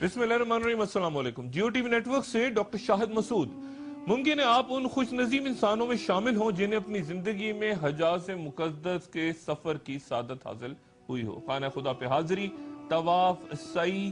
बिस्मिल्लाहिर्रहमानिर्रहीम, अस्सलाम वालेकुम। जियो टीवी नेटवर्क से डॉक्टर शाहिद मसूद। मुमकिन है आप उन खुश नसीब इंसानों में शामिल हों जिन्हें अपनी जिंदगी में हजाज मुकद्दस के सफर की सादत हासिल हुई हो। खाना खुदा पे हाजिरी, तवाफ, सई,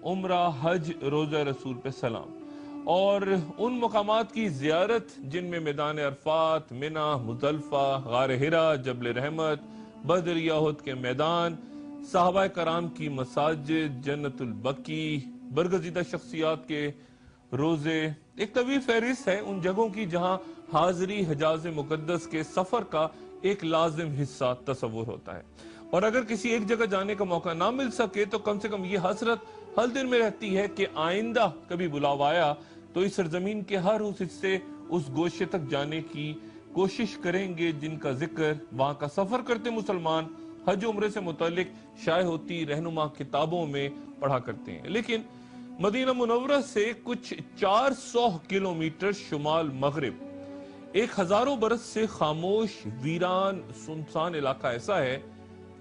उम्रा, हज, रोजा रसूल पे सलाम और उन मकामात की जियारत जिनमें मैदान अरफात, मिना, मुजल्फा, गार हिरा, जबल रहमत, बदर यहूद के मैदान, साहबा कराम की मसाजिद, जन्नतुल बकी, बरगजीदा शख्सियात के रोजे, एक तवील फहरिस्त है उन जगहों की जहां हाजिरी हजाज मुकद्दस के सफर का एक लाजिम हिस्सा तस्वुर होता है। और अगर किसी एक जगह जाने का मौका ना मिल सके तो कम से कम ये हसरत हर दिल में रहती है कि आइंदा कभी बुलावा आया तो इस सरजमीन के हर उस हिस्से, उस गोशे तक जाने की कोशिश करेंगे जिनका जिक्र वहां का सफर करते मुसलमान हज उम्रे से मुतालिक शाये होती रहनुमा किताबों में पढ़ा करते हैं। लेकिन मदीना मुनव्वरा से कुछ 400 किलोमीटर शुमाल मगरिब एक हजारों बरस से खामोश, वीरान, सुनसान इलाका ऐसा है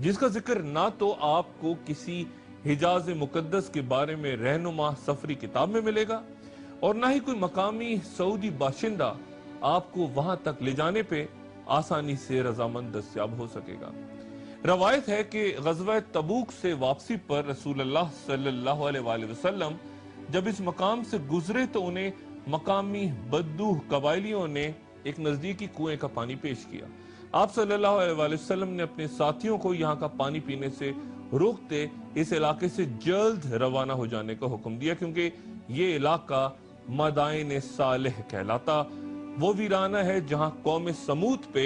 जिसका जिक्र ना तो आपको किसी हिजाज मुकद्दस के बारे में रहनुमा सफरी किताब में मिलेगा और ना ही कोई मकामी सऊदी बाशिंदा आपको वहां तक ले जाने पे आसानी से रजामंद दस्तयाब हो सकेगा। रवायत है कि गज़वा तबूक से वापसी पर रसूलुल्लाह सल्लल्लाहु अलैहि वसल्लम जब इस मकाम से गुजरे तो उन्हें मकामी बद्दू कबाइलियों ने एक नजदीकी कुएं का पानी पेश किया। आप सल्लल्लाहु अलैहि वसल्लम ने अपने साथियों को यहाँ का पानी पीने से रोकते इस इलाके से जल्द रवाना हो जाने का हुक्म दिया, क्योंकि ये इलाका मदाइन सालेह कहलाता वो वीराना है जहाँ कौम समूद पे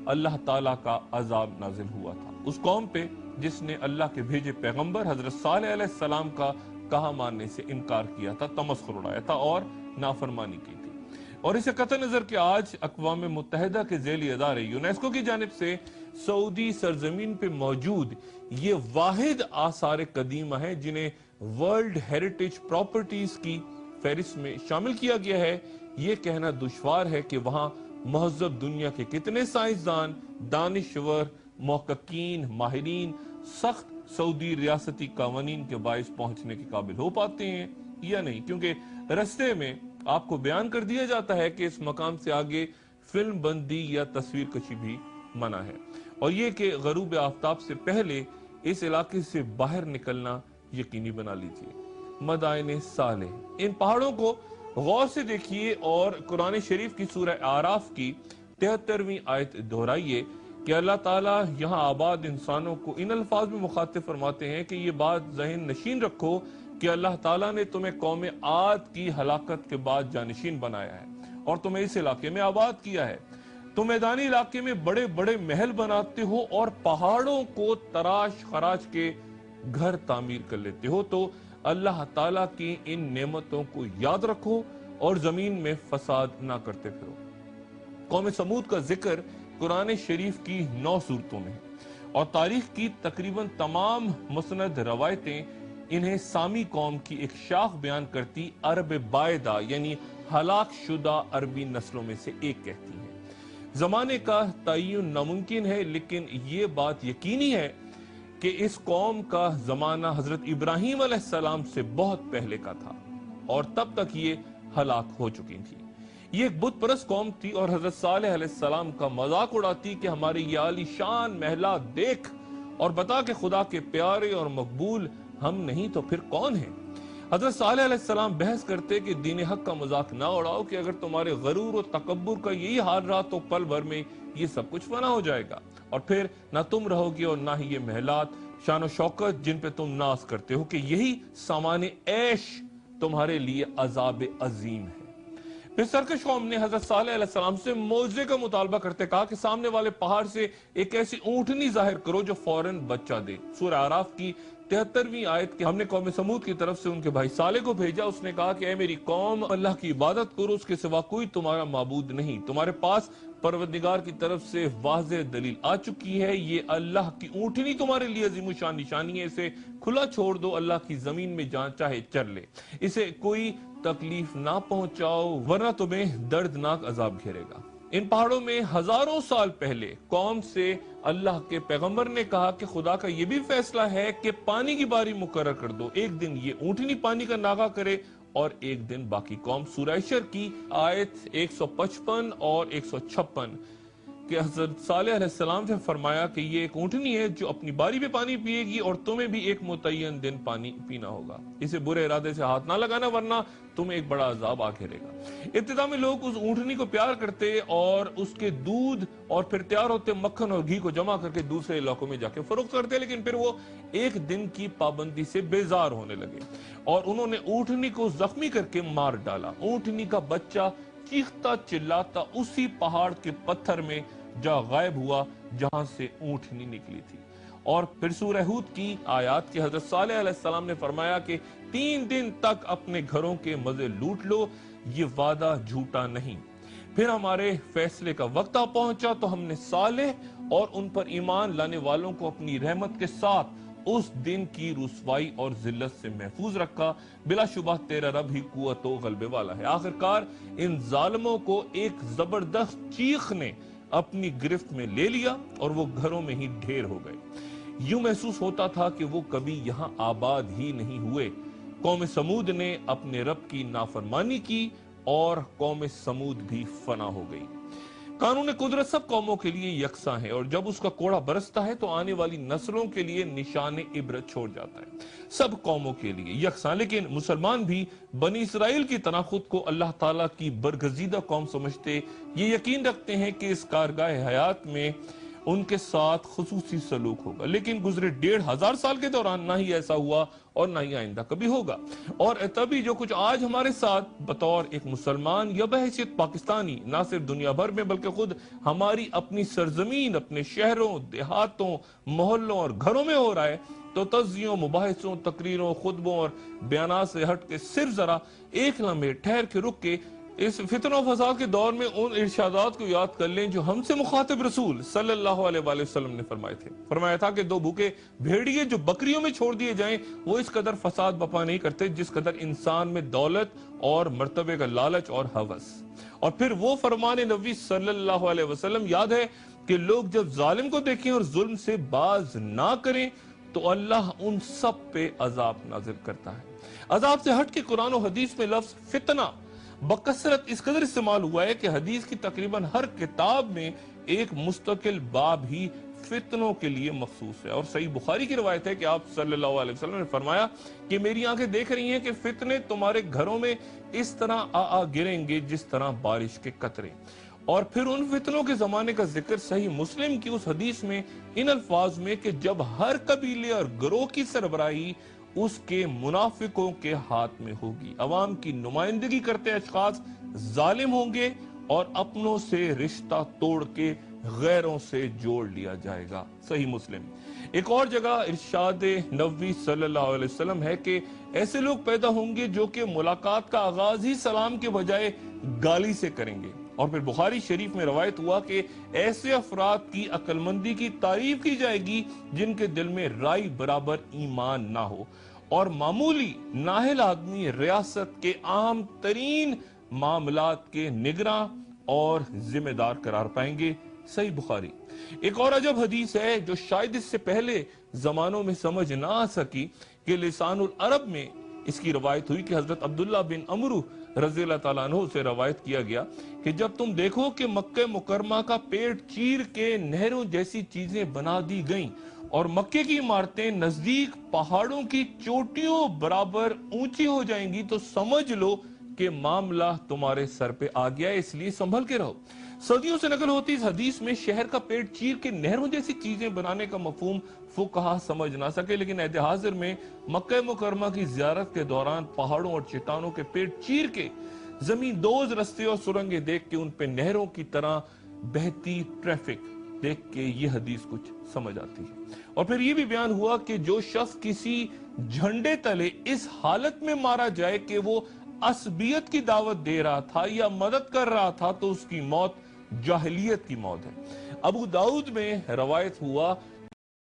अल्लाह ताला का अजाब नाजिल हुआ था। उस कौम पे जिसने अल्लाह के भेजे पैगंबर हजरत सालेह अलैहिस्सलाम का कहा मानने से इनकार किया था, तमस्खुर उड़ाया था और नाफरमानी की थी। और इसे कतई नजर के आज अक़वाम मुत्तहिदा के ज़ेली अदारे यूनेस्को की जानिब से सऊदी सरजमीन पे मौजूद ये वाहिद आसार कदीमा है जिन्हें वर्ल्ड हेरिटेज प्रॉपर्टीज की फहरिस्त में शामिल किया गया है। ये कहना दुश्वार है कि वहां महज़ब दुनिया के कितने साइंसदान, दानिश्वर, मोहक्कीन, माहिरीन सख्त सऊदी रियासती कानून के बाइस पहुंचने के काबिल हो पाते हैं या नहीं, क्योंकि रस्ते में आपको बयान कर दिया जाता है कि इस मकाम से आगे फिल्म बंदी या तस्वीर कशी भी मना है और ये कि गरूब आफ्ताब से पहले इस इलाके से बाहर निकलना यकीनी बना लीजिए। मदाइन सालेह, इन पहाड़ों को गौर से देखिए और कुरान शरीफ की सूरह आराफ की 73वीं आयत दोहराइए कि अल्लाह ताला यहाँ आबाद इंसानों को इन अल्फाज में मुखातिब फरमाते हैं कि ये बात ज़हन नशीन रखो कि अल्लाह ताला ने तुम्हें कौम आद की हलाकत के बाद जानशीन बनाया है और तुम्हें इस इलाके में आबाद किया है। तुम मैदानी इलाके में बड़े बड़े महल बनाते हो और पहाड़ों को तराश खराश के घर तामीर कर लेते हो। तो अल्लाह ताला की इन नेमतों को याद रखो और जमीन में फसाद ना करते फिरो। कौम समूद का जिक्र कुरान शरीफ की 9 सूरतों में और तारीख की तकरीबन तमाम मुसनद रवायतें इन्हें सामी कौम की एक शाख बयान करती अरब बायदा यानी हलाक शुदा अरबी नस्लों में से एक कहती है। जमाने का तय्युन नामुमकिन है, लेकिन ये बात यकीनी है कि इस कौम का जमाना हजरत इब्राहीम अलैहिस्सलाम से बहुत पहले का था और तब तक ये हलाक हो चुकी थी। ये एक बुत परस्त कौम थी और हजरत सालेह अलैहिस्सलाम का मजाक उड़ाती कि हमारे ये आलीशान महला देख और बता कि खुदा के प्यारे और मकबूल हम नहीं तो फिर कौन है। हजरत सालेह अलैहिस्सलाम बहस करते कि दीन हक का मजाक ना उड़ाओ कि अगर तुम्हारे गरूर और तकब्बुर का यही हाल रहा तो पल भर में ये सब कुछ फना हो जाएगा और फिर ना तुम रहोगे और ना ही ये महलात शान शौकत जिन पे तुम नाज करते हो कि यही सामान्य ऐश तुम्हारे लिए अजाब अजीम है। फिर सरकश कौम ने हजरत सालेह अलैहिस्सलाम से मौजे का मुतालबा करते कहा कि सामने वाले पहाड़ से एक ऐसी ऊंटनी जाहिर करो जो फौरन बच्चा दे। सूरह आराफ की 73वीं आयत के हमने कौम समूद की तरफ से उनके भाई साले को भेजा। उसने कहा कि ऐ मेरी कौम, अल्लाह की इबादत करो, उसके सिवा कोई तुम्हारा माबूद नहीं। तुम्हारे पास परवरदिगार की तरफ से वाज़ेह दलील आ चुकी है। ये अल्लाह की ऊंटनी तुम्हारे लिए अजीम शान निशानी है। इसे खुला छोड़ दो, अल्लाह की जमीन में जहां चाहे चर ले। इसे कोई तकलीफ ना पहुंचाओ वरना तुम्हें दर्दनाक अजाब घेरेगा। ان پہاڑوں میں ہزاروں سال پہلے قوم سے اللہ کے پیغمبر نے کہا کہ خدا کا یہ بھی فیصلہ ہے کہ پانی کی باری مقرر کر دو، ایک دن یہ اونٹنی پانی کا ناغہ کرے اور ایک دن باقی قوم۔ سورہ حشر کی آیت 155 اور 156 کہ حضرت صالح علیہ السلام سے فرمایا کہ یہ ایک اونٹنی ہے جو اپنی باری پہ پانی پیے گی اور تمہیں بھی ایک متعین دن پانی پینا ہوگا، اسے برے ارادے سے ہاتھ نہ لگانا ورنہ تمہیں ایک بڑا عذاب آ گھیرے گا۔ ابتدا میں لوگ اس اونٹنی کو پیار کرتے اور اس کے دودھ اور پھر تیار ہوتے مکھن اور گھی کو جمع کر کے دوسرے علاقوں میں جا کے فروخت کرتے، لیکن پھر وہ ایک دن کی پابندی سے بیزار ہونے لگے اور انہوں نے اونٹنی کو زخمی کر کے مار ڈالا۔ اونٹنی کا بچہ چیختا چلاتا اسی پہاڑ کے پتھر میں جا غائب ہوا جہاں سے اونٹنی نکلی تھی۔ اور پھر سورہ ہود کی آیات کی حضرت صالح علیہ السلام نے فرمایا کہ 3 دن تک اپنے گھروں کے مزے لوٹ لو، یہ وعدہ جھوٹا نہیں۔ پھر ہمارے فیصلے کا وقت آ پہنچا تو ہم نے صالح اور ان پر ایمان لانے والوں کو اپنی رحمت کے ساتھ اس دن کی رسوائی اور ذلت سے محفوظ رکھا، بلا شبہ تیرا رب ہی قوت و غلبے والا ہے۔ آخرکار ان ظالموں کو ایک زبردست چیخ نے اپنی گرفت میں لے لیا اور وہ گھروں میں ہی ڈھیر ہو گئے۔ یوں محسوس ہوتا تھا کہ وہ کبھی یہاں آباد ہی نہیں ہوئے۔ قوم سمود نے اپنے رب کی نافرمانی کی اور قوم سمود بھی فنا ہو گئی۔ قانون قدرت سب قوموں کے لیے یکساں ہے اور جب اس کا کوڑا برستا ہے تو آنے والی نسلوں کے لیے نشان عبرت چھوڑ جاتا ہے، سب قوموں کے لیے یکساں۔ لیکن مسلمان بھی بنی اسرائیل کی طرح خود کو اللہ تعالیٰ کی برگزیدہ قوم سمجھتے، یہ یقین رکھتے ہیں کہ اس کارگاہ حیات میں ان کے ساتھ خصوصی سلوک ہوگا، لیکن گزرے 1500 سال کے دوران نہ ہی ایسا ہوا اور نہ ہی آئندہ کبھی ہوگا۔ اور تبھی جو کچھ آج ہمارے ساتھ بطور ایک مسلمان یا بحیثیت پاکستانی نہ صرف دنیا بھر میں بلکہ خود ہماری اپنی سرزمین، اپنے شہروں، دیہاتوں، محلوں اور گھروں میں ہو رہا ہے، تو تجزیوں، مباحثوں، تقریروں، خطبوں اور بیانات سے ہٹ کے صرف ذرا ایک لمحے ٹھہر کے رک کے اس فتن و فساد کے دور میں ان ارشادات کو یاد کر لیں جو ہم سے مخاطب رسول صلی اللہ علیہ وآلہ وسلم نے فرمائے تھے۔ فرمایا تھا کہ 2 بھوکے بھیڑیے جو بکریوں میں چھوڑ دیے جائیں وہ اس قدر فساد بپا نہیں کرتے جس قدر انسان میں دولت اور مرتبے کا لالچ اور ہوس۔ اور پھر وہ فرمان نبی صلی اللہ علیہ وسلم یاد ہے کہ لوگ جب ظالم کو دیکھیں اور ظلم سے باز نہ کریں تو اللہ ان سب پہ عذاب نازل کرتا ہے۔ عذاب سے ہٹ کے قرآن و حدیث میں لفظ فتنہ بکثرت اس قدر استعمال ہوا ہے کہ حدیث کی تقریباً ہر کتاب میں ایک مستقل باب ہی فتنوں کے لیے مخصوص ہے۔ اور صحیح بخاری کی روایت ہے کہ آپ صلی اللہ علیہ وسلم نے فرمایا کہ میری آنکھیں دیکھ رہی ہیں کہ فتنے تمہارے گھروں میں اس طرح آ گریں گے جس طرح بارش کے قطرے۔ اور پھر ان فتنوں کے زمانے کا ذکر صحیح مسلم کی اس حدیث میں ان الفاظ میں کہ جب ہر قبیلے اور گروہ کی سربراہی اس کے منافقوں کے ہاتھ میں ہوگی، عوام کی نمائندگی کرتے اشخاص ظالم ہوں گے اور اپنوں سے رشتہ توڑ کے غیروں سے جوڑ لیا جائے گا۔ صحیح مسلم۔ ایک اور جگہ ارشاد نبوی صلی اللہ علیہ وسلم ہے کہ ایسے لوگ پیدا ہوں گے جو کہ ملاقات کا آغاز ہی سلام کے بجائے گالی سے کریں گے۔ اور پھر بخاری شریف میں روایت ہوا کہ ایسے افراد کی عقل مندی کی تعریف کی جائے گی جن کے دل میں رائی برابر ایمان نہ ہو اور معمولی نااہل آدمی ریاست کے عام ترین معاملات کے نگراں اور ذمہ دار قرار پائیں گے۔ صحیح بخاری۔ ایک اور عجب حدیث ہے جو شاید اس سے پہلے زمانوں میں سمجھ نہ آ سکی کہ لسان العرب میں اس کی روایت ہوئی کہ حضرت عبداللہ بن عمرو رضی اللہ تعالیٰ عنہ سے روایت کیا گیا کہ جب تم دیکھو کہ مکہ مکرمہ کا پیٹ چیر کے نہروں جیسی چیزیں بنا دی گئیں اور مکے کی عمارتیں نزدیک پہاڑوں کی چوٹیوں برابر اونچی ہو جائیں گی تو سمجھ لو کہ معاملہ تمہارے سر پہ آ گیا ہے، اس لیے سنبھل کے رہو۔ صدیوں سے نقل ہوتی اس حدیث میں شہر کا پیٹ چیر کے نہروں جیسی چیزیں بنانے کا مفہوم فقہا سمجھ نہ سکے، لیکن عہد حاضر میں مکہ مکرمہ کی زیارت کے دوران پہاڑوں اور چٹانوں کے پیٹ چیر کے زمین دوز رستے اور سرنگیں دیکھ کے ان پہ نہروں کی طرح بہتی ٹریفک دیکھ کے یہ حدیث کچھ سمجھ آتی ہے۔ اور پھر یہ بھی بیان ہوا کہ جو شخص کسی جھنڈے تلے اس حالت میں مارا جائے کہ وہ عصبیت کی دعوت دے رہا تھا یا مدد کر رہا تھا تو اس کی موت جاہلیت کی موت ہے۔ ابو داؤد میں روایت ہوا